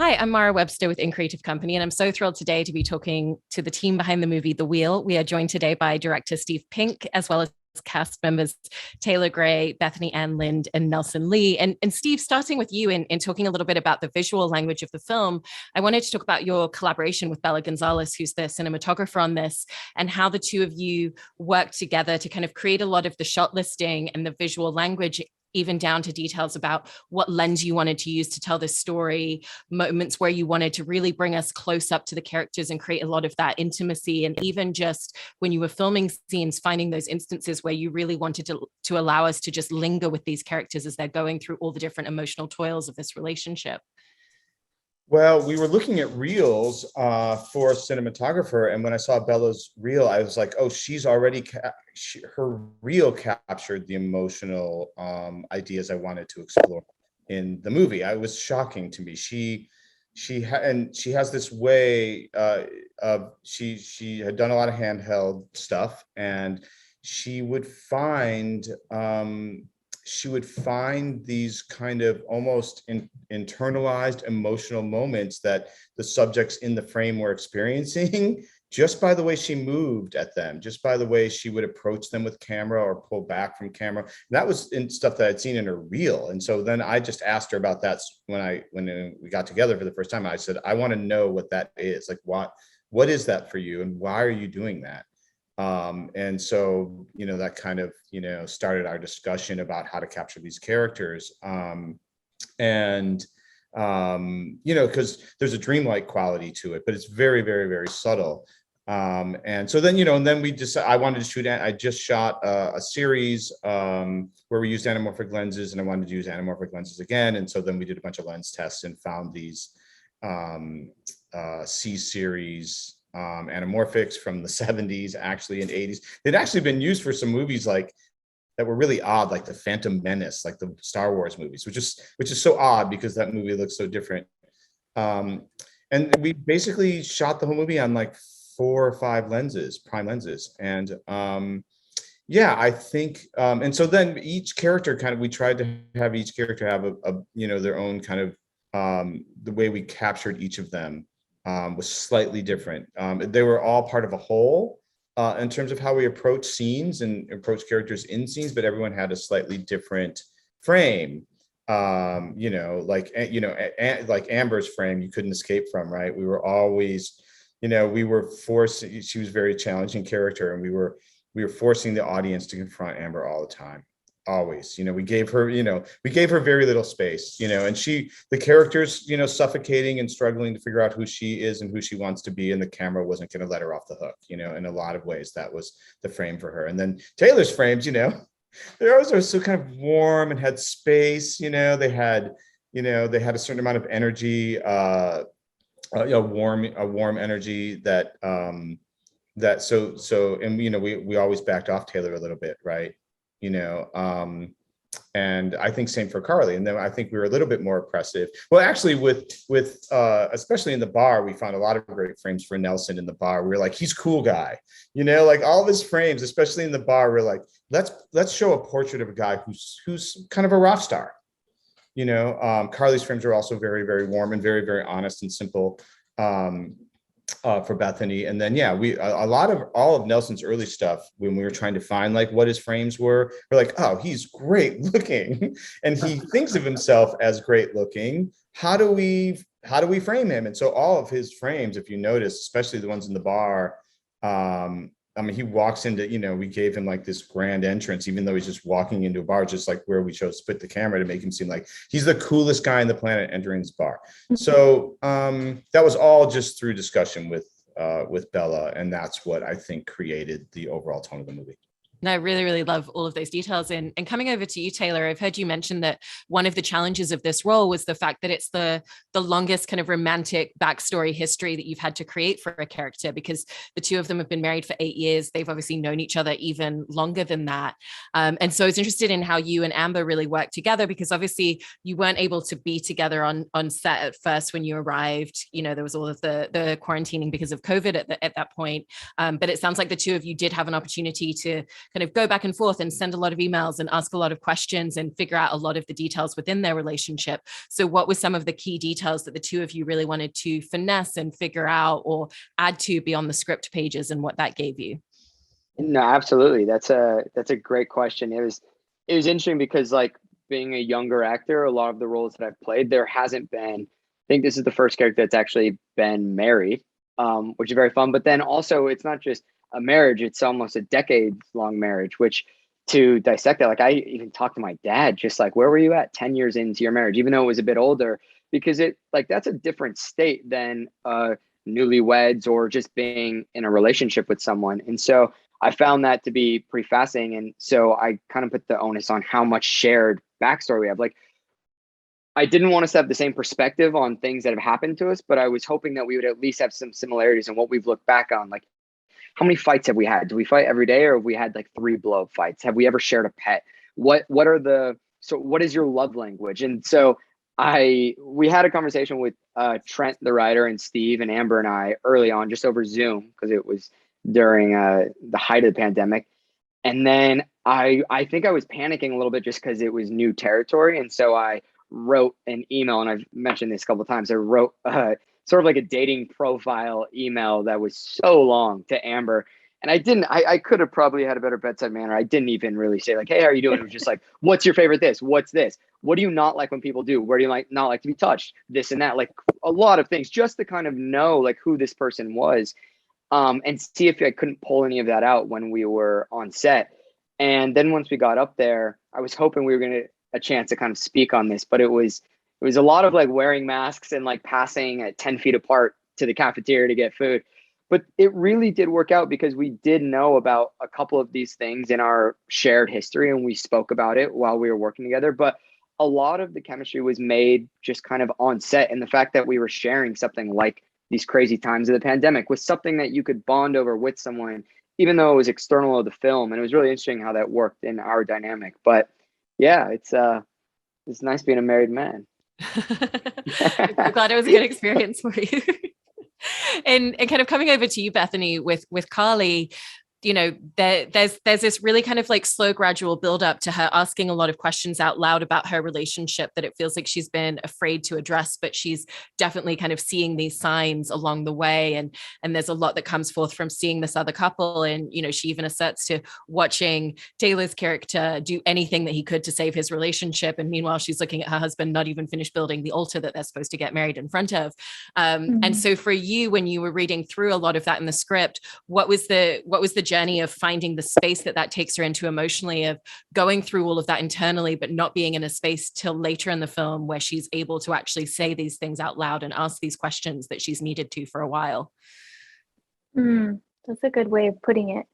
Hi, I'm Mara Webster with In Creative Company, and I'm so thrilled today to be talking to the team behind the movie The Wheel. We are joined today by director Steve Pink, as well as cast members Taylor Gray, Bethany Anne Lind, and Nelson Lee. And Steve, starting with you in talking a little bit about the visual language of the film, I wanted to talk about your collaboration with Bella Gonzalez, who's the cinematographer on this, and how the two of you worked together to kind of create a lot of the shot listing and the visual language, even down to details about what lens you wanted to use to tell this story, moments where you wanted to really bring us close up to the characters and create a lot of that intimacy. And even just when you were filming scenes, finding those instances where you really wanted to allow us to just linger with these characters as they're going through all the different emotional toils of this relationship. Well, we were looking at reels for a cinematographer, and when I saw Bella's reel, I was like, "Oh, she's already her reel captured the emotional ideas I wanted to explore in the movie." It was shocking to me. She has this way of she had done a lot of handheld stuff, and she would find these kind of almost internalized emotional moments that the subjects in the frame were experiencing just by the way she moved at them, just by the way she would approach them with camera or pull back from camera. And that was in stuff that I'd seen in her reel. And so then I just asked her about that when we got together for the first time. I said, I want to know what that is. Like, what is that for you? And why are you doing that? And so, that kind of, started our discussion about how to capture these characters. Because there's a dreamlike quality to it, but it's very, very, very subtle. And so then, and then we decided I wanted to shoot, I just shot a series where we used anamorphic lenses, and I wanted to use anamorphic lenses again. And so then we did a bunch of lens tests and found these C-series anamorphics from the 70s, actually, and 80s. They'd actually been used for some movies like that were really odd, like the Phantom Menace, like the Star Wars movies, which is so odd because that movie looks so different. And we basically shot the whole movie on like 4 or 5 lenses, prime lenses. And I think, and so then each character we tried to have each character have a their own kind of, the way we captured each of them was slightly different. They were all part of a whole in terms of how we approach scenes and approach characters in scenes, but everyone had a slightly different frame. Like Amber's frame, you couldn't escape from, right? We were always, we were forced. She was a very challenging character, and we were forcing the audience to confront Amber all the time. Always, we gave her very little space, and the characters, suffocating and struggling to figure out who she is and who she wants to be, and the camera wasn't going to let her off the hook, in a lot of ways. That was the frame for her. And then Taylor's frames, they always are so kind of warm and had space, they had a certain amount of energy, a warm energy that and we always backed off Taylor a little bit, right? And I think same for Carly. And then I think we were a little bit more oppressive. Well, actually, with especially in the bar, we found a lot of great frames for Nelson in the bar. We were like, he's cool guy, like all of his frames, especially in the bar. We're like, let's show a portrait of a guy who's kind of a rock star. Carly's frames are also very, very warm and very, very honest and simple. For Bethany. And then all of Nelson's early stuff, when we were trying to find like what his frames were, we're like, oh, he's great looking and he thinks of himself as great looking. How do we frame him? And so all of his frames, if you notice, especially the ones in the bar, he walks into, we gave him like this grand entrance, even though he's just walking into a bar, just like where we chose to put the camera to make him seem like he's the coolest guy on the planet entering this bar. So that was all just through discussion with Bella, and that's what I think created the overall tone of the movie. And I really, really love all of those details. And coming over to you, Taylor, I've heard you mention that one of the challenges of this role was the fact that it's the longest kind of romantic backstory history that you've had to create for a character, because the two of them have been married for 8 years. They've obviously known each other even longer than that. And so I was interested in how you and Amber really worked together, because obviously you weren't able to be together on set at first when you arrived. There was all of the quarantining because of COVID at that point. But it sounds like the two of you did have an opportunity to kind of go back and forth and send a lot of emails and ask a lot of questions and figure out a lot of the details within their relationship. So what were some of the key details that the two of you really wanted to finesse and figure out or add to beyond the script pages, and what that gave you? No, absolutely. That's a great question. It was interesting because, like, being a younger actor, a lot of the roles that I've played, there hasn't been, I think this is the first character that's actually been married, which is very fun. But then also, it's not just a marriage, it's almost a decade-long marriage, which, to dissect that, like, I even talked to my dad, just like, where were you at 10 years into your marriage, even though it was a bit older, because it, like, that's a different state than newlyweds or just being in a relationship with someone. And so I found that to be pretty fascinating. And so I kind of put the onus on how much shared backstory we have. Like, I didn't want us to have the same perspective on things that have happened to us, but I was hoping that we would at least have some similarities in what we've looked back on. Like, how many fights have we had? Do we fight every day, or have we had like 3 blow up fights? Have we ever shared a pet? What is your love language? And so we had a conversation with Trent, the writer, and Steve and Amber and I early on, just over Zoom, because it was during the height of the pandemic. And then I think I was panicking a little bit just because it was new territory. And so I wrote an email, and I've mentioned this a couple of times. I wrote sort of like a dating profile email that was so long to Amber. And I could have probably had a better bedside manner. I didn't even really say like, hey, how are you doing? It was just like, what's your favorite this? What's this? What do you not like when people do? Where do you not like to be touched? This and that, like a lot of things, just to kind of know like who this person was. And see if I couldn't pull any of that out when we were on set. And then once we got up there, I was hoping we were going to a chance to kind of speak on this, but it was a lot of like wearing masks and like passing at 10 feet apart to the cafeteria to get food. But it really did work out because we did know about a couple of these things in our shared history, and we spoke about it while we were working together. But a lot of the chemistry was made just kind of on set. And the fact that we were sharing something like these crazy times of the pandemic was something that you could bond over with someone, even though it was external of the film. And it was really interesting how that worked in our dynamic. But yeah, it's nice being a married man. I'm glad it was a good experience for you. and kind of coming over to you, Bethany, with Carly, you know, there's this really kind of like slow, gradual build up to her asking a lot of questions out loud about her relationship that it feels like she's been afraid to address, but she's definitely kind of seeing these signs along the way. And there's a lot that comes forth from seeing this other couple. And, you know, she even asserts to watching Taylor's character do anything that he could to save his relationship. And meanwhile, she's looking at her husband not even finished building the altar that they're supposed to get married in front of. And so for you, when you were reading through a lot of that in the script, what was the journey of finding the space that takes her into emotionally, of going through all of that internally, but not being in a space till later in the film where she's able to actually say these things out loud and ask these questions that she's needed to for a while? That's a good way of putting it.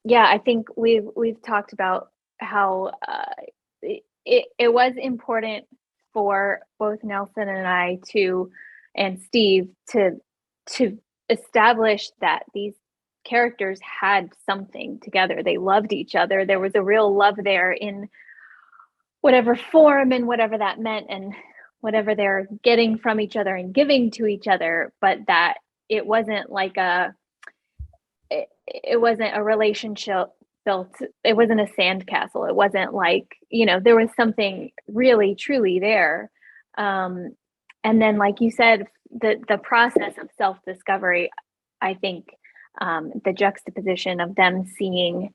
Yeah, I think we've talked about how it was important for both Nelson and I and Steve to establish that these characters had something together. They loved each other. There was a real love there in whatever form and whatever that meant and whatever they're getting from each other and giving to each other, but that it wasn't like it wasn't a relationship built, it wasn't a sandcastle. It wasn't like, you know, there was something really truly there. And then, like you said, the process of self-discovery, I think the juxtaposition of them seeing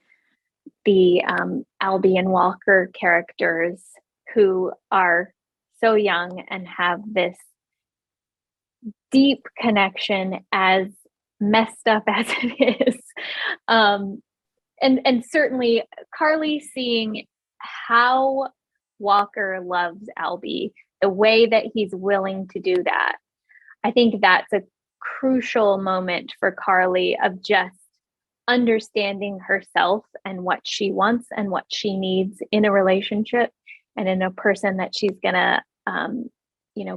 the Albee and Walker characters who are so young and have this deep connection, as messed up as it is. And certainly Carly seeing how Walker loves Albee, the way that he's willing to do that. I think that's a crucial moment for Carly of just understanding herself and what she wants and what she needs in a relationship and in a person that she's gonna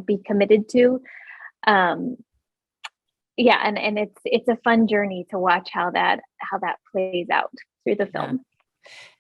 be committed to. And it's a fun journey to watch how that plays out through the film. Yeah.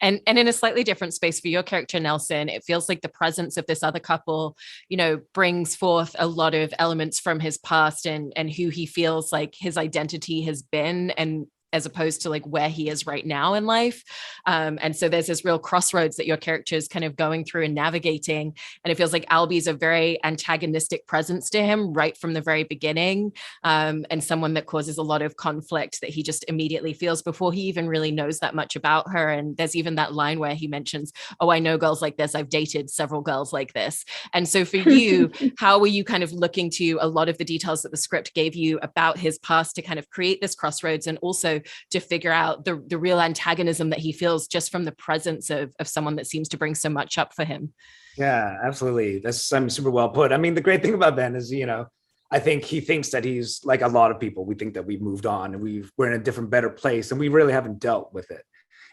And in a slightly different space for your character, Nelson, it feels like the presence of this other couple, you know, brings forth a lot of elements from his past and who he feels like his identity has been, and as opposed to like where he is right now in life. And so there's this real crossroads that your character is kind of going through and navigating. And it feels like Albee's a very antagonistic presence to him right from the very beginning, and someone that causes a lot of conflict that he just immediately feels before he even really knows that much about her. And there's even that line where he mentions, oh, I know girls like this. I've dated several girls like this. And so for you, how were you kind of looking to a lot of the details that the script gave you about his past to kind of create this crossroads, and also to figure out the real antagonism that he feels just from the presence of someone that seems to bring so much up for him? Yeah, absolutely. That's super well put. I mean, the great thing about Ben is, I think he thinks that he's like a lot of people. We think that we've moved on and we're in a different, better place, and we really haven't dealt with it.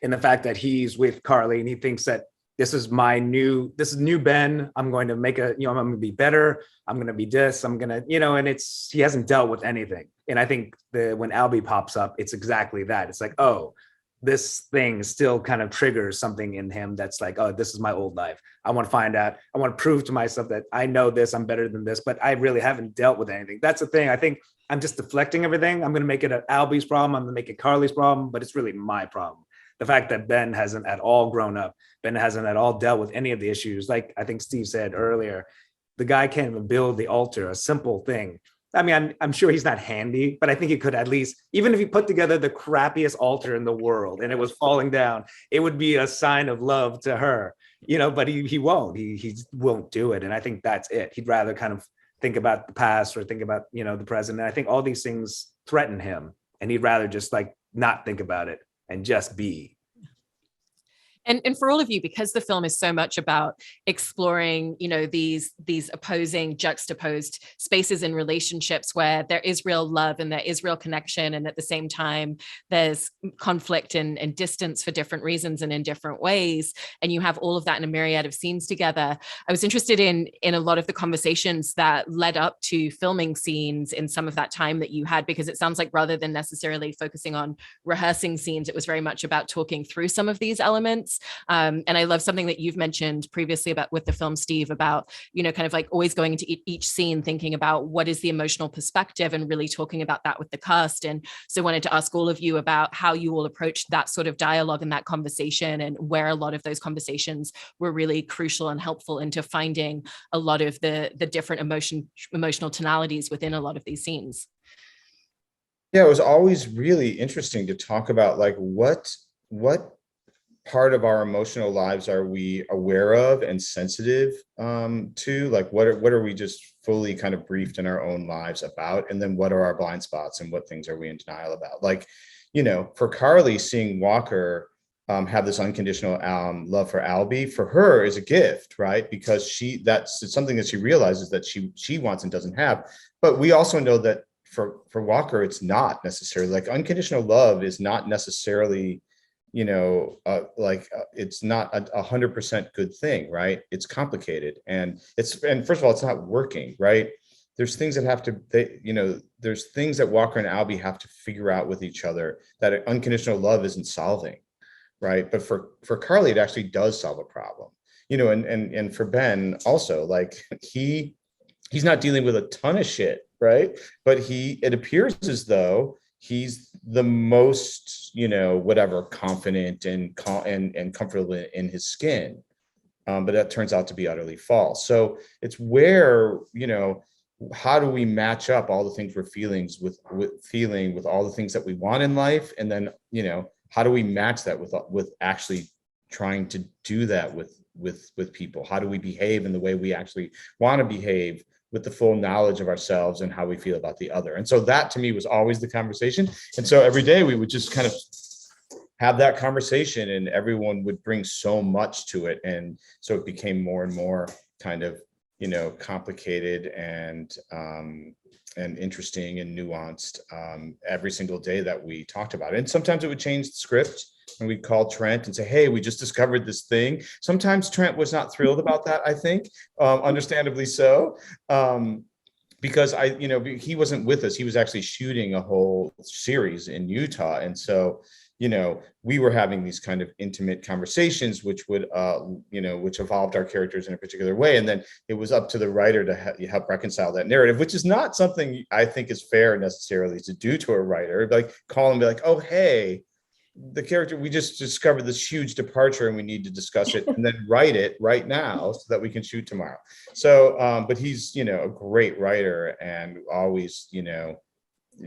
And the fact that he's with Carly and he thinks that this is new Ben. I'm going to make I'm going to be better. I'm going to be this. I'm going to, and he hasn't dealt with anything. And I think when Albee pops up, it's exactly that. It's like, oh, this thing still kind of triggers something in him that's like, oh, this is my old life. I want to find out. I want to prove to myself that I know this, I'm better than this, but I really haven't dealt with anything. That's the thing. I think I'm just deflecting everything. I'm going to make it Albee's problem. I'm going to make it Carly's problem, but it's really my problem. The fact that Ben hasn't at all grown up, Ben hasn't at all dealt with any of the issues. Like I think Steve said earlier, the guy can't even build the altar, a simple thing. I mean, I'm sure he's not handy, but I think he could at least, even if he put together the crappiest altar in the world and it was falling down, it would be a sign of love to her, but he won't, he won't do it. And I think that's it. He'd rather kind of think about the past or think about, the present. And I think all these things threaten him, and he'd rather just like not think about it and just be. And for all of you, because the film is so much about exploring, these opposing, juxtaposed spaces in relationships where there is real love and there is real connection, and at the same time there's conflict and distance for different reasons and in different ways, and you have all of that in a myriad of scenes together. I was interested in a lot of the conversations that led up to filming scenes in some of that time that you had, because it sounds like rather than necessarily focusing on rehearsing scenes, it was very much about talking through some of these elements. And I love something that you've mentioned previously about with the film, Steve, about, kind of like always going into each scene, thinking about what is the emotional perspective and really talking about that with the cast. And so I wanted to ask all of you about how you all approached that sort of dialogue and that conversation, and where a lot of those conversations were really crucial and helpful into finding a lot of the different emotional tonalities within a lot of these scenes. Yeah, it was always really interesting to talk about like what part of our emotional lives are we aware of and sensitive to, like what are we just fully kind of briefed in our own lives about, and then what are our blind spots and what things are we in denial about. Like, for Carly, seeing Walker have this unconditional love for Albee, for her is a gift, right? Because that's something that she realizes that she wants and doesn't have. But we also know that for Walker, it's not necessarily like unconditional love is not necessarily, it's not 100% good thing, right? It's complicated, and first of all, it's not working, right? There's things that there's things that Walker and Albee have to figure out with each other that unconditional love isn't solving, right? But for Carly, it actually does solve a problem, and for Ben also, like he's not dealing with a ton of shit, right? But it appears as though he's the most, confident and comfortable in his skin. But that turns out to be utterly false. So it's where, how do we match up all the things we're feeling with all the things that we want in life? And then, how do we match that with actually trying to do that with people? How do we behave in the way we actually want to behave, with the full knowledge of ourselves and how we feel about the other? And so that to me was always the conversation. And so every day we would just kind of have that conversation, and everyone would bring so much to it. And so it became more and more kind of, complicated and interesting and nuanced every single day that we talked about it. And sometimes it would change the script, and we'd call Trent and say, hey, we just discovered this thing. Sometimes Trent was not thrilled about that, I think, understandably so, because he wasn't with us. He was actually shooting a whole series in Utah. And so, we were having these kind of intimate conversations, which would, which evolved our characters in a particular way. And then it was up to the writer to help reconcile that narrative, which is not something I think is fair necessarily to do to a writer. Like call and be like, oh, hey, the character, we just discovered this huge departure and we need to discuss it and then write it right now so that we can shoot tomorrow. So, but he's, a great writer and always,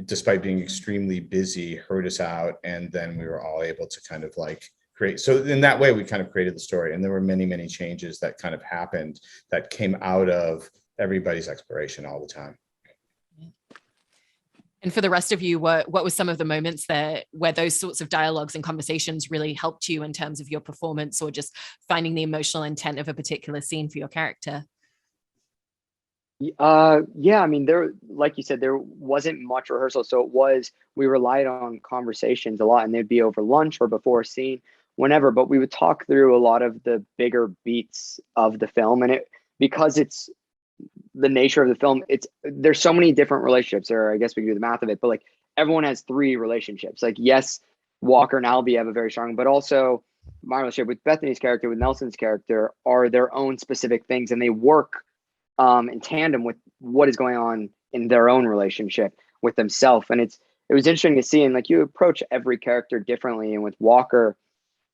despite being extremely busy, heard us out. And then we were all able to kind of like create. So in that way, we kind of created the story. And there were many, many changes that kind of happened that came out of everybody's exploration all the time. And for the rest of you, what was some of the moments where those sorts of dialogues and conversations really helped you in terms of your performance or just finding the emotional intent of a particular scene for your character? Yeah, I mean, like you said, there wasn't much rehearsal. So we relied on conversations a lot, and they'd be over lunch or before a scene, whenever, but we would talk through a lot of the bigger beats of the film. And because it's the nature of the film, there's so many different relationships, or I guess we can do the math of it, but like everyone has 3 relationships. Like, yes, Walker and Albee have a very strong, but also my relationship with Bethany's character, with Nelson's character, are their own specific things, and they work in tandem with what is going on in their own relationship with themselves. And it was interesting to see, and like you approach every character differently. And with Walker,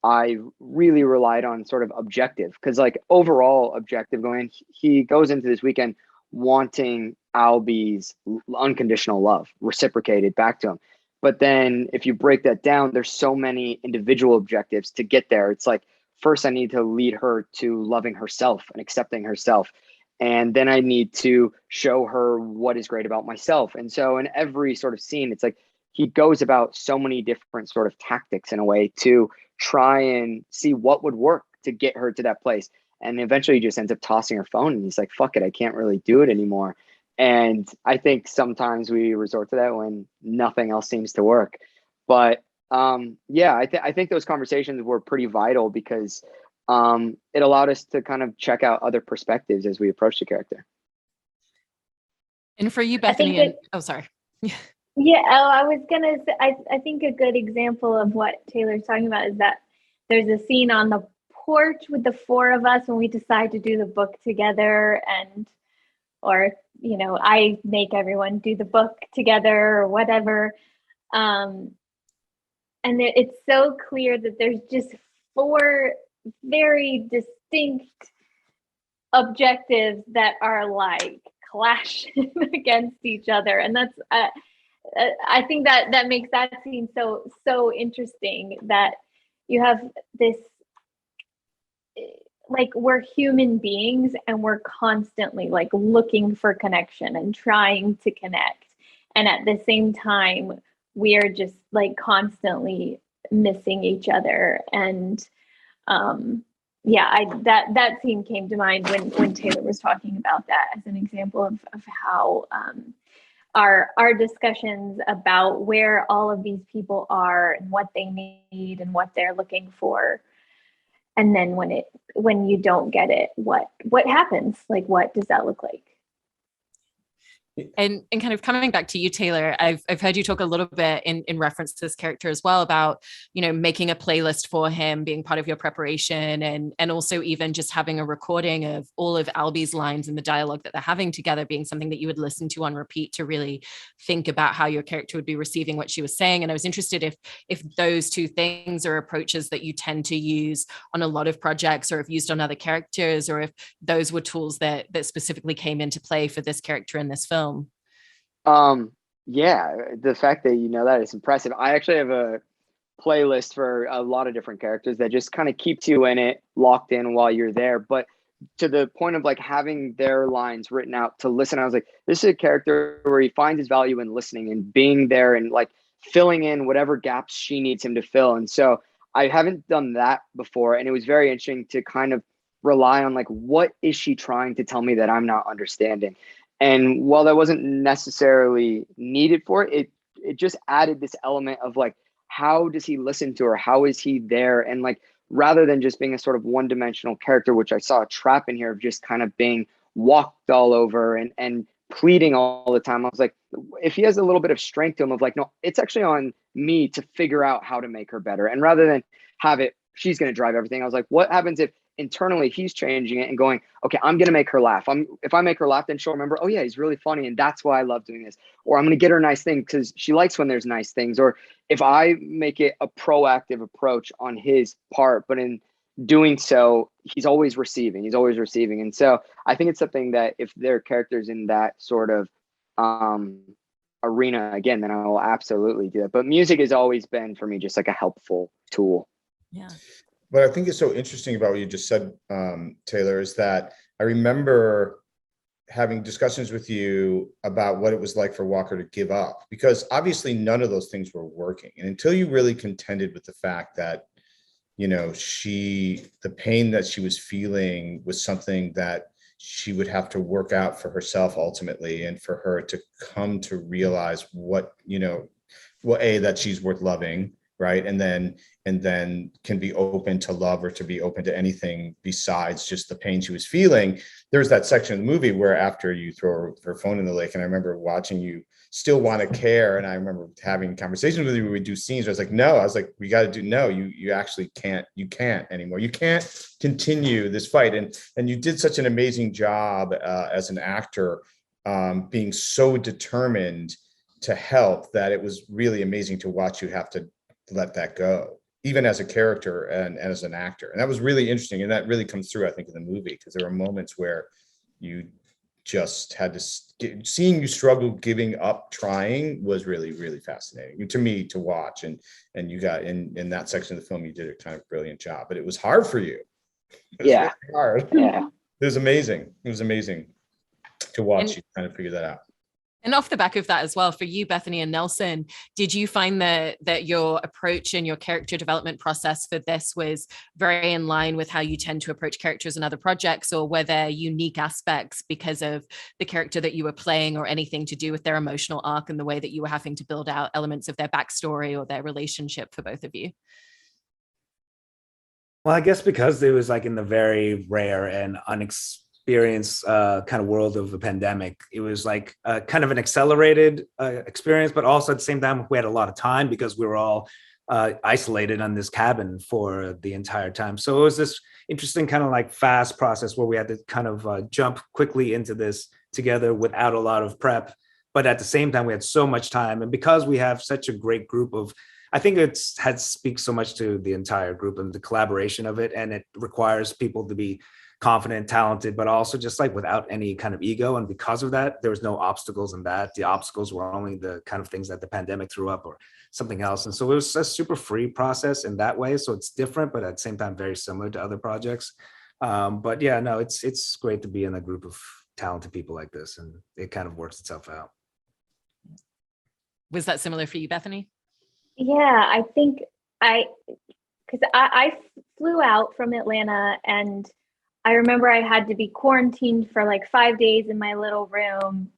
I really relied on sort of objective, because like overall objective going, he goes into this weekend wanting Albee's unconditional love reciprocated back to him. But then if you break that down, there's so many individual objectives to get there. It's like, first I need to lead her to loving herself and accepting herself. And then I need to show her what is great about myself. And so in every sort of scene, it's like he goes about so many different sort of tactics in a way to try and see what would work to get her to that place. And eventually he just ends up tossing her phone and he's like, fuck it, I can't really do it anymore. And I think sometimes we resort to that when nothing else seems to work. But I think those conversations were pretty vital because it allowed us to kind of check out other perspectives as we approach the character. And for you, Bethany, sorry. Yeah, I was gonna say, I think a good example of what Taylor's talking about is that there's a scene on the porch with the 4 of us when we decide to do the book together, or I make everyone do the book together or whatever. And it's so clear that there's just 4 very distinct objectives that are like clashing against each other. And that's I think that makes that scene so interesting, that you have this, like, we're human beings and we're constantly like looking for connection and trying to connect, and at the same time we're just like constantly missing each other. And that scene came to mind when Taylor was talking about that as an example of how our discussions about where all of these people are and what they need and what they're looking for. And then when you don't get it, what happens? Like, what does that look like? And kind of coming back to you, Taylor, I've heard you talk a little bit in reference to this character as well about, making a playlist for him being part of your preparation, and also even just having a recording of all of Albee's lines and the dialogue that they're having together being something that you would listen to on repeat to really think about how your character would be receiving what she was saying. And I was interested if those 2 things are approaches that you tend to use on a lot of projects, or if used on other characters, or if those were tools that specifically came into play for this character in this film. Yeah, the fact that you know that is impressive. I actually have a playlist for a lot of different characters that just kind of keeps you in it, locked in while you're there. But to the point of like having their lines written out to listen, I was like, this is a character where he finds his value in listening and being there and like filling in whatever gaps she needs him to fill. And so I haven't done that before. And it was very interesting to kind of rely on like, what is she trying to tell me that I'm not understanding? And while that wasn't necessarily needed for it, it just added this element of like, how does he listen to her? How is he there? And like, rather than just being a sort of one-dimensional character, which I saw a trap in here of just kind of being walked all over and pleading all the time. I was like, if he has a little bit of strength to him of like, no, it's actually on me to figure out how to make her better. And rather than have it, she's going to drive everything. I was like, what happens if internally he's changing it and going, okay, I'm going to make her laugh. If I make her laugh, then she'll remember, oh yeah, he's really funny. And that's why I love doing this. Or I'm going to get her a nice thing because she likes when there's nice things. Or if I make it a proactive approach on his part, but in doing so, he's always receiving. And so I think it's something that if there are characters in that sort of arena again, then I will absolutely do that. But music has always been for me just like a helpful tool. Yeah. What I think is so interesting about what you just said, Taylor, is that I remember having discussions with you about what it was like for Walker to give up, because obviously none of those things were working. And until you really contended with the fact that, you know, the pain that she was feeling was something that she would have to work out for herself ultimately, and for her to come to realize what, you know, well, that she's worth loving, right? And then can be open to love or to be open to anything besides just the pain she was feeling. There's that section of the movie where after you throw her phone in the lake, and I remember watching you still want to care. And I remember having conversations with you where we do scenes. I was like, we got to do, no, you actually can't anymore. You can't continue this fight. And you did such an amazing job as an actor, being so determined to help, that it was really amazing to watch you have to let that go, even as a character and as an actor. And that was really interesting. And that really comes through, I think, in the movie, because there were moments where you just had to, seeing you struggle giving up trying was really, really fascinating to me to watch. And you got in that section of the film, you did a kind of brilliant job, but it was hard for you. Yeah. Really hard. Yeah. It was amazing. It was amazing to watch you kind of figure that out. And off the back of that as well, for you, Bethany and Nelson, did you find that your approach and your character development process for this was very in line with how you tend to approach characters in other projects, or were there unique aspects because of the character that you were playing, or anything to do with their emotional arc and the way that you were having to build out elements of their backstory or their relationship for both of you? Well, I guess because it was like in the very rare and unexpected experience kind of world of the pandemic, it was like kind of an accelerated experience, but also at the same time we had a lot of time because we were all isolated on this cabin for the entire time. So it was this interesting kind of like fast process where we had to kind of jump quickly into this together without a lot of prep, but at the same time we had so much time. And because we have such a great group of, I think speaks so much to the entire group and the collaboration of it, and it requires people to be confident, talented, but also just like without any kind of ego. And because of that, there was no obstacles in that. The obstacles were only the kind of things that the pandemic threw up or something else. And so it was a super free process in that way. So it's different, but at the same time, very similar to other projects. But yeah, no, it's great to be in a group of talented people like this, and it kind of works itself out. Was that similar for you, Bethany? Yeah, I think because I flew out from Atlanta, and I remember I had to be quarantined for like 5 days in my little room.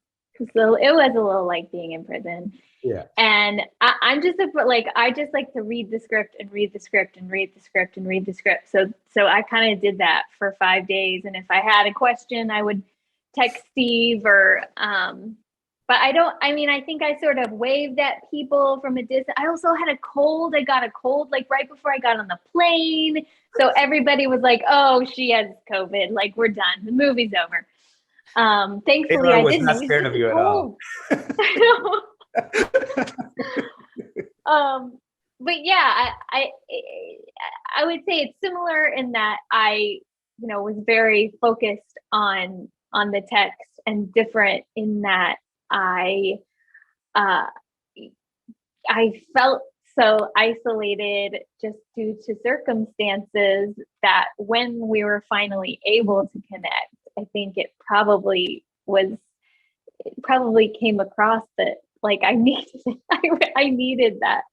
So it was a little like being in prison. Yeah. And I just like to read the script and read the script and read the script and read the script. So I kind of did that for 5 days. And if I had a question, I would text Steve but I think I sort of waved at people from a distance. I also had a cold. I got a cold like right before I got on the plane. So everybody was like, oh, she has COVID. Like, we're done. The movie's over. Thankfully, I didn't. Not scared of you at all. But yeah, I would say it's similar in that I, was very focused on the text, and different in that I felt so isolated just due to circumstances that when we were finally able to connect, I think it probably came across that like I needed that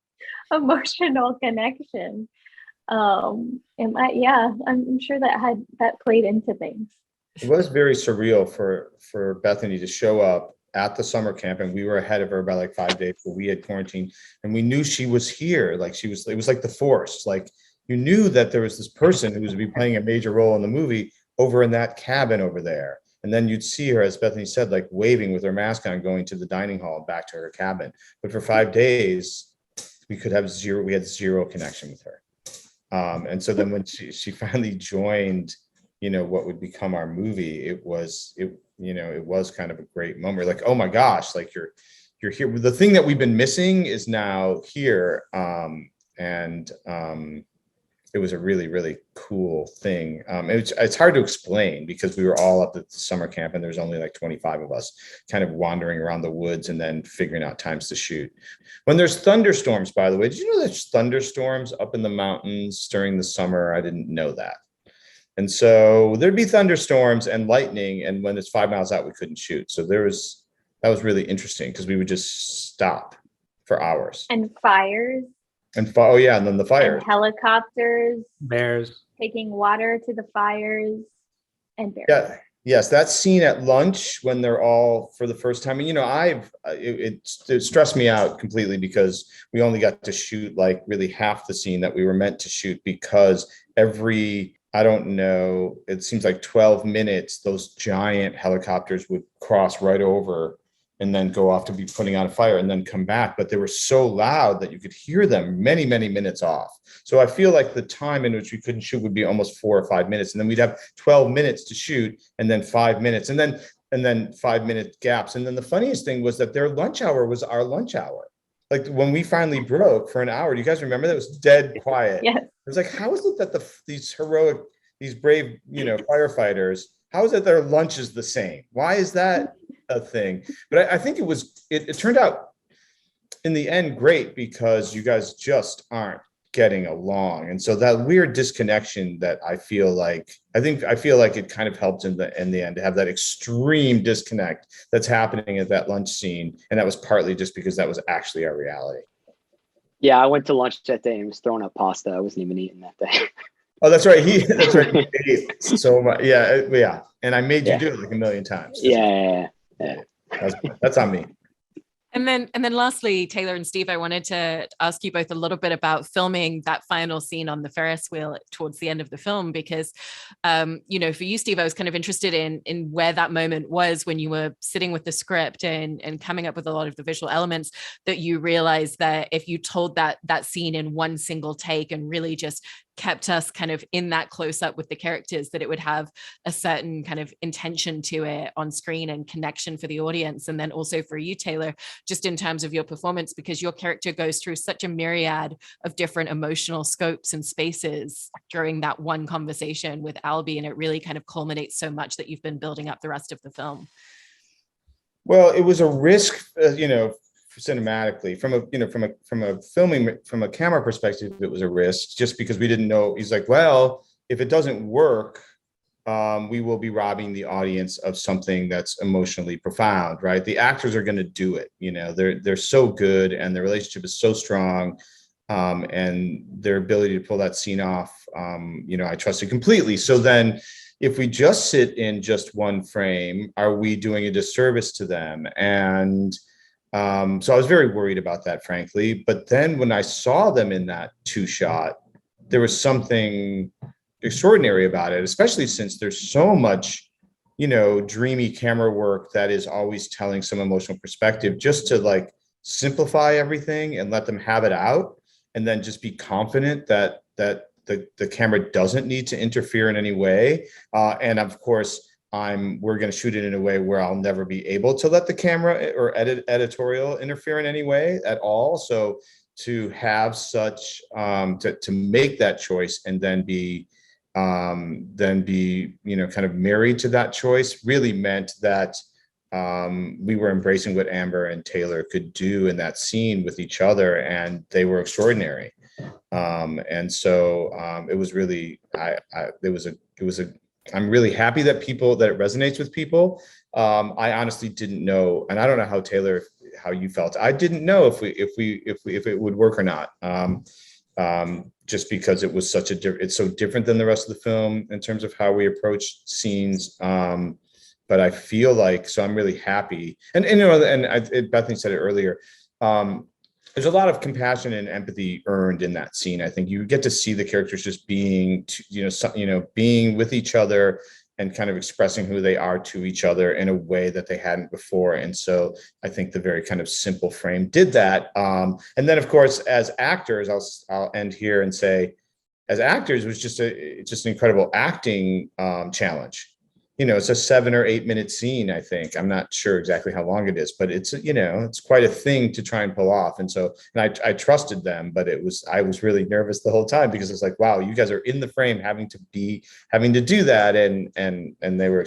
emotional connection. I'm sure that played into things. It was very surreal for Bethany to show up at the summer camp, and we were ahead of her by like 5 days, but we had quarantined, and we knew she was here. Like it was like the Force. Like you knew that there was this person who was to be playing a major role in the movie over in that cabin over there. And then you'd see her, as Bethany said, like waving with her mask on, going to the dining hall and back to her cabin. But for 5 days, we had zero connection with her. And so then when she finally joined, what would become our movie, it was kind of a great moment. Like, oh my gosh, like you're here. The thing that we've been missing is now here. It was a really, really cool thing. It's hard to explain because we were all up at the summer camp and there's only like 25 of us kind of wandering around the woods and then figuring out times to shoot. When there's thunderstorms, by the way, did you know there's thunderstorms up in the mountains during the summer? I didn't know that. And so there'd be thunderstorms and lightning. And when it's 5 miles out, we couldn't shoot. So that was really interesting because we would just stop for hours. And fires. And and then the fires. And helicopters. Bears. Taking water to the fires. And bears. Yeah. Yes, that scene at lunch when they're all for the first time. And it stressed me out completely because we only got to shoot like really half the scene that we were meant to shoot because I don't know, it seems like 12 minutes, those giant helicopters would cross right over and then go off to be putting out a fire and then come back. But they were so loud that you could hear them many, many minutes off. So I feel like the time in which we couldn't shoot would be almost 4 or 5 minutes. And then we'd have 12 minutes to shoot and then 5 minutes and then 5 minute gaps. And then the funniest thing was that their lunch hour was our lunch hour. Like when we finally broke for an hour, do you guys remember that? It was dead quiet. Yes. It was like, how is it that these brave, firefighters, how is it their lunch is the same? Why is that a thing? But I think it turned out in the end great because you guys just aren't getting along. And so that weird disconnection that I feel like it kind of helped in the end to have that extreme disconnect that's happening at that lunch scene. And that was partly just because that was actually our reality. Yeah, I went to lunch that day and was throwing up pasta. I wasn't even eating that day. Oh, that's right. He ate so much. Yeah. And I made you do it like a million times. Yeah. That's on me. And then lastly, Taylor and Steve, I wanted to ask you both a little bit about filming that final scene on the Ferris wheel towards the end of the film, because, for you, Steve, I was kind of interested in where that moment was when you were sitting with the script and coming up with a lot of the visual elements that you realized that if you told that scene in one single take and really just kept us kind of in that close up with the characters, that it would have a certain kind of intention to it on screen and connection for the audience. And then also for you, Taylor, just in terms of your performance, because your character goes through such a myriad of different emotional scopes and spaces during that one conversation with Albee, and it really kind of culminates so much that you've been building up the rest of the film. Well, it was a risk, cinematically from a filming, from a camera perspective, it was a risk just because we didn't know. He's like, well, if it doesn't work, we will be robbing the audience of something that's emotionally profound, right? The actors are going to do it. They're so good and their relationship is so strong, and their ability to pull that scene off, I trusted completely. So then if we just sit in just one frame, are we doing a disservice to them? And so I was very worried about that, frankly. But then when I saw them in that 2-shot, there was something extraordinary about it, especially since there's so much, dreamy camera work that is always telling some emotional perspective, just to like simplify everything and let them have it out, and then just be confident that the camera doesn't need to interfere in any way. And of course, we're going to shoot it in a way where I'll never be able to let the camera or editorial interfere in any way at all. So to have such, to make that choice and then be, kind of married to that choice really meant that we were embracing what Amber and Taylor could do in that scene with each other, and they were extraordinary. And so it was really, I'm really happy that it resonates with people. I honestly didn't know, and I don't know how Taylor, how you felt. I didn't know if it would work or not. Just because it was it's so different than the rest of the film in terms of how we approach scenes. But I feel like, so I'm really happy. And Bethany said it earlier. There's a lot of compassion and empathy earned in that scene. I think you get to see the characters just being, being with each other kind of expressing who they are to each other in a way that they hadn't before. And so I think the very kind of simple frame did that. And then of course, as actors, I'll end here and say, as actors, it was just an incredible acting challenge. You know, it's a 7 or 8 minute scene, I think. I'm not sure exactly how long it is, but it's, you know, it's quite a thing to try and pull off. And so, and I trusted them, but I was really nervous the whole time because it's like, wow, you guys are in the frame having to do that. And they were,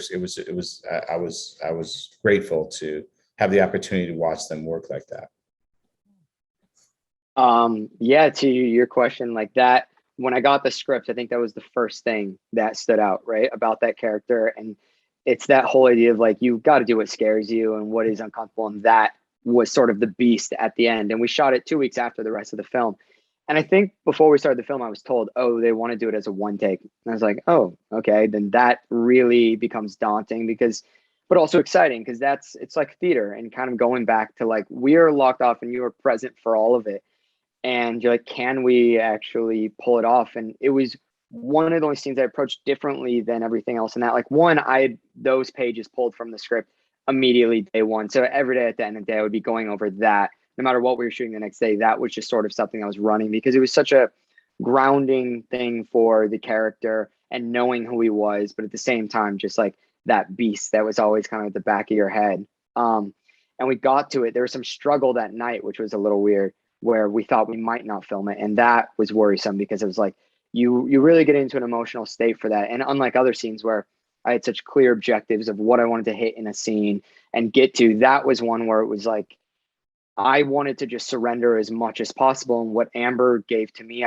I was grateful to have the opportunity to watch them work like that. Yeah, to your question, like that, when I got the script, I think that was the first thing that stood out, right, about that character. And it's that whole idea of like, you've got to do what scares you and what is uncomfortable. And that was sort of the beast at the end. And we shot it 2 weeks after the rest of the film. And I think before we started the film, I was told, oh, they want to do it as a one take. And I was like, oh, okay. Then that really becomes daunting but also exciting because it's like theater and kind of going back to like, we are locked off and you are present for all of it. And you're like, can we actually pull it off? And it was one of the only scenes I approached differently than everything else. And that, like, one, I had those pages pulled from the script immediately day one. So every day at the end of the day, I would be going over that. No matter what we were shooting the next day, that was just sort of something I was running because it was such a grounding thing for the character and knowing who he was. But at the same time, just like that beast that was always kind of at the back of your head. And we got to it. There was some struggle that night, which was a little weird, where we thought we might not film it. And that was worrisome because it was like, you really get into an emotional state for that. And unlike other scenes where I had such clear objectives of what I wanted to hit in a scene and get to, that was one where it was like, I wanted to just surrender as much as possible. And what Amber gave to me,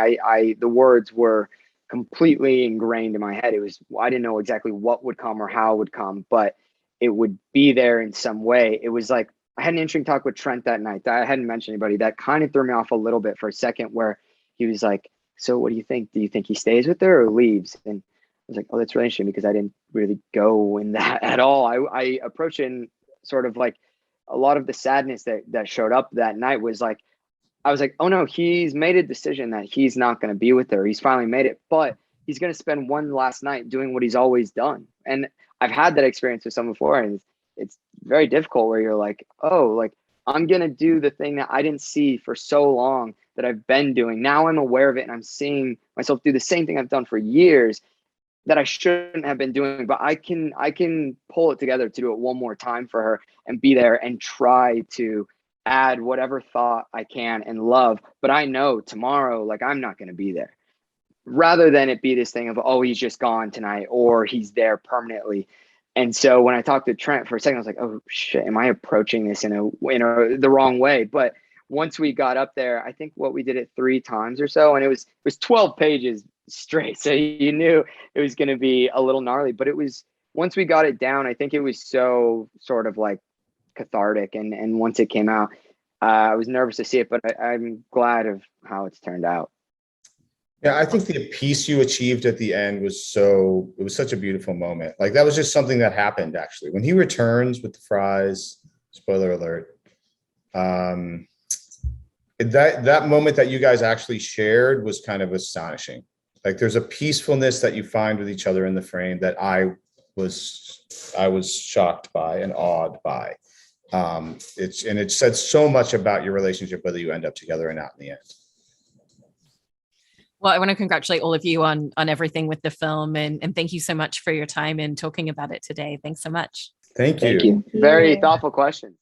the words were completely ingrained in my head. I didn't know exactly what would come or how it would come, but it would be there in some way. It was like, I had an interesting talk with Trent that night that I hadn't mentioned anybody. That kind of threw me off a little bit for a second, where he was like, so what do you think? Do you think he stays with her or leaves? And I was like, oh, that's really interesting because I didn't really go in that at all. I approached it in sort of like a lot of the sadness that showed up that night was like, I was like, oh no, he's made a decision that he's not going to be with her. He's finally made it, but he's going to spend one last night doing what he's always done. And I've had that experience with someone before, and it's very difficult where you're like, oh, like I'm going to do the thing that I didn't see for so long that I've been doing. Now I'm aware of it and I'm seeing myself do the same thing I've done for years that I shouldn't have been doing, but I can pull it together to do it one more time for her and be there and try to add whatever thought I can and love. But I know tomorrow, like I'm not going to be there, rather than it be this thing of, oh, he's just gone tonight or he's there permanently. And so when I talked to Trent for a second, I was like, oh shit, am I approaching this in the wrong way? But once we got up there, I think we did it 3 times or so, and it was 12 pages straight. So you knew it was going to be a little gnarly, but it was, once we got it down, I think it was so sort of like cathartic. And once it came out, I was nervous to see it, but I'm glad of how it's turned out. Yeah, I think the piece you achieved at the end was such a beautiful moment. Like that was just something that happened actually. When he returns with the fries, spoiler alert, that moment that you guys actually shared was kind of astonishing. Like there's a peacefulness that you find with each other in the frame that I was shocked by and awed by. It said so much about your relationship, whether you end up together or not in the end. Well, I want to congratulate all of you on everything with the film, and thank you so much for your time and talking about it today. Thanks so much. Thank you. Very thoughtful questions.